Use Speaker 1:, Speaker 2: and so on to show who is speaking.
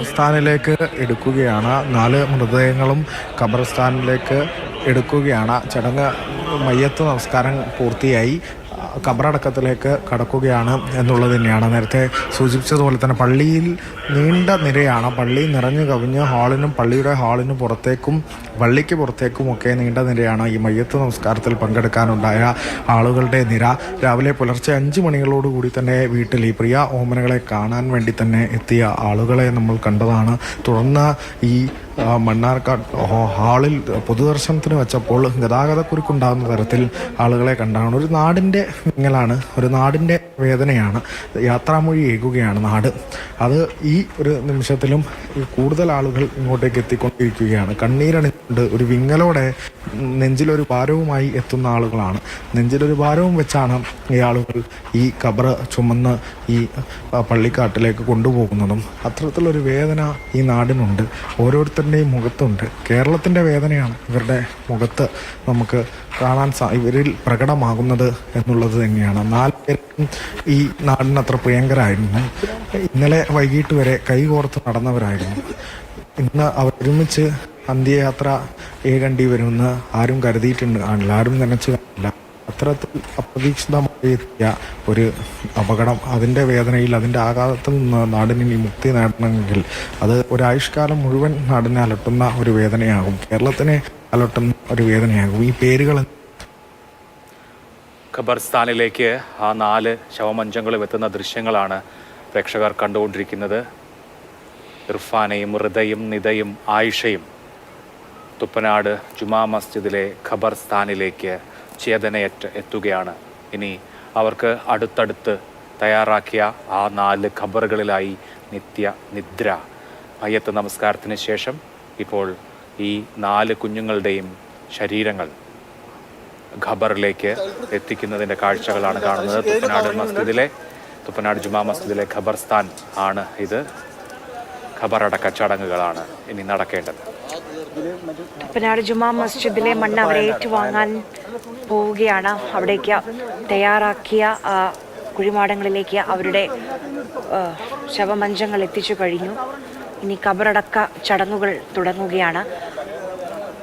Speaker 1: ഖബർസ്ഥാനിലേക്ക് എടുക്കുകയാണ്. 4 മൃതദേഹങ്ങളും ഖബർസ്ഥാനിലേക്ക് എടുക്കുകയാണ്. ചടങ്ങ് മയ്യത്ത് നമസ്കാരം പൂർത്തിയായി ഖബറടക്കത്തിലേക്ക് കടക്കുകയാണ് എന്നുള്ളത് തന്നെയാണ്. നേരത്തെ സൂചിപ്പിച്ചതുപോലെ തന്നെ പള്ളിയിൽ നീണ്ട നിരയാണ്. പള്ളി നിറഞ്ഞു കവിഞ്ഞ് പള്ളിയുടെ ഹാളിനും പുറത്തേക്കും പള്ളിക്ക് പുറത്തേക്കുമൊക്കെ നീണ്ട നിരയാണ്. ഈ മയ്യത്ത് നമസ്കാരത്തിൽ പങ്കെടുക്കാനുണ്ടായ ആളുകളുടെ നിര രാവിലെ പുലർച്ചെ 5 മണികളോടുകൂടി തന്നെ വീട്ടിൽ ഈ പ്രിയ ഓമനകളെ കാണാൻ വേണ്ടി തന്നെ എത്തിയ ആളുകളെ നമ്മൾ കണ്ടതാണ്. തുടർന്ന് ഈ മണ്ണാർക്കാട് ഹാളിൽ പൊതുദർശനത്തിന് വെച്ചപ്പോൾ ഗതാഗതക്കുരുക്കുണ്ടാകുന്ന തരത്തിൽ ആളുകളെ കണ്ടാണ്. ഒരു നാടിൻ്റെ വിങ്ങലാണ്, ഒരു നാടിൻ്റെ വേദനയാണ്. യാത്രാമൊഴി ഏകുകയാണ് നാട്. അത് ഈ ഒരു നിമിഷത്തിലും കൂടുതൽ ആളുകൾ ഇങ്ങോട്ടേക്ക് എത്തിക്കൊണ്ടിരിക്കുകയാണ്. കണ്ണീരണിഞ്ഞുകൊണ്ട് ഒരു വിങ്ങലോടെ നെഞ്ചിലൊരു ഭാരവുമായി എത്തുന്ന ആളുകളാണ്. നെഞ്ചിലൊരു ഭാരവും വെച്ചാണ് ഈ ആളുകൾ ഈ ഖബർ ചുമന്ന് ഈ പള്ളിക്കാട്ടിലേക്ക് കൊണ്ടുപോകുന്നതും. അത്തരത്തിലൊരു വേദന ഈ നാടിനുണ്ട്, ഓരോരുത്തരുടെയും മുഖത്തുണ്ട്. കേരളത്തിൻ്റെ വേദനയാണ് ഇവരുടെ മുഖത്ത് നമുക്ക് കാണാൻ ഇവരിൽ പ്രകടമാകുന്നത് എന്നുള്ളത് തന്നെയാണ്. 4 പേർക്കും ഈ നാടിനത്ര പ്രിയങ്കരായിരുന്നു. ഇന്നലെ വൈകിട്ട് വരെ കൈകോർത്ത് നടന്നവരായിരുന്നു. ഇന്ന് അവരൊരുമിച്ച് അന്ത്യയാത്ര ഏകേണ്ടി വരുമെന്ന് ആരും കരുതിയിട്ടുണ്ട് കാണില്ല, ആരും നനച്ചു കാണില്ല. അത്തരത്തിൽ അപ്രതീക്ഷിതമായി എത്തിയ ഒരു അപകടം, അതിൻ്റെ വേദനയിൽ, അതിൻ്റെ ആഘാതത്തിൽ നിന്ന് നാടിന് മുക്തി നേടണമെങ്കിൽ അത് ഒരായുഷ്കാലം മുഴുവൻ നാടിനെ അലട്ടുന്ന ഒരു വേദനയാകും, കേരളത്തിനെ അലട്ടുന്ന ഒരു വേദനയാകും. ഈ പേരുകൾ
Speaker 2: ഖബർസ്ഥാനിലേക്ക് ആ 4 ശവമഞ്ചങ്ങളും എത്തുന്ന ദൃശ്യങ്ങളാണ് പ്രേക്ഷകർ കണ്ടുകൊണ്ടിരിക്കുന്നത്. ഇർഫാനയും ഋതയും നിതയും ആയിഷയും തുപ്പനാട് ജുമാ മസ്ജിദിലെ ഖബർസ്ഥാനിലേക്ക് ചേതനയേറ്റ് എത്തുകയാണ്. ഇനി അവർക്ക് അടുത്തടുത്ത് തയ്യാറാക്കിയ ആ 4 ഖബറുകളിലായി നിദ്ര. മയ്യത്ത് നമസ്കാരത്തിന് ശേഷം ഇപ്പോൾ ഈ 4 കുഞ്ഞുങ്ങളുടെയും ശരീരങ്ങൾ ഖബറിലേക്ക് എത്തിക്കുന്നതിൻ്റെ കാഴ്ചകളാണ് കാണുന്നത്. തുപ്പനാട് ജുമാ മസ്ജിദിലെ ഖബർസ്ഥാൻ ആണ് ഇത്. ഖബറടക്ക ചടങ്ങുകളാണ് ഇനി നടക്കേണ്ടത്.
Speaker 3: തുപ്പനാട് ജുമാ മസ്ജിദിലെ മണ്ണ് അവരെ ഏറ്റുവാങ്ങാൻ പോവുകയാണ്. അവിടേക്ക് തയ്യാറാക്കിയ കുഴിമാടങ്ങളിലേക്ക് അവരുടെ ശവമഞ്ചങ്ങൾ എത്തിച്ചു കഴിഞ്ഞു. ഇനി ഖബറടക്ക ചടങ്ങുകൾ തുടങ്ങുകയാണ്.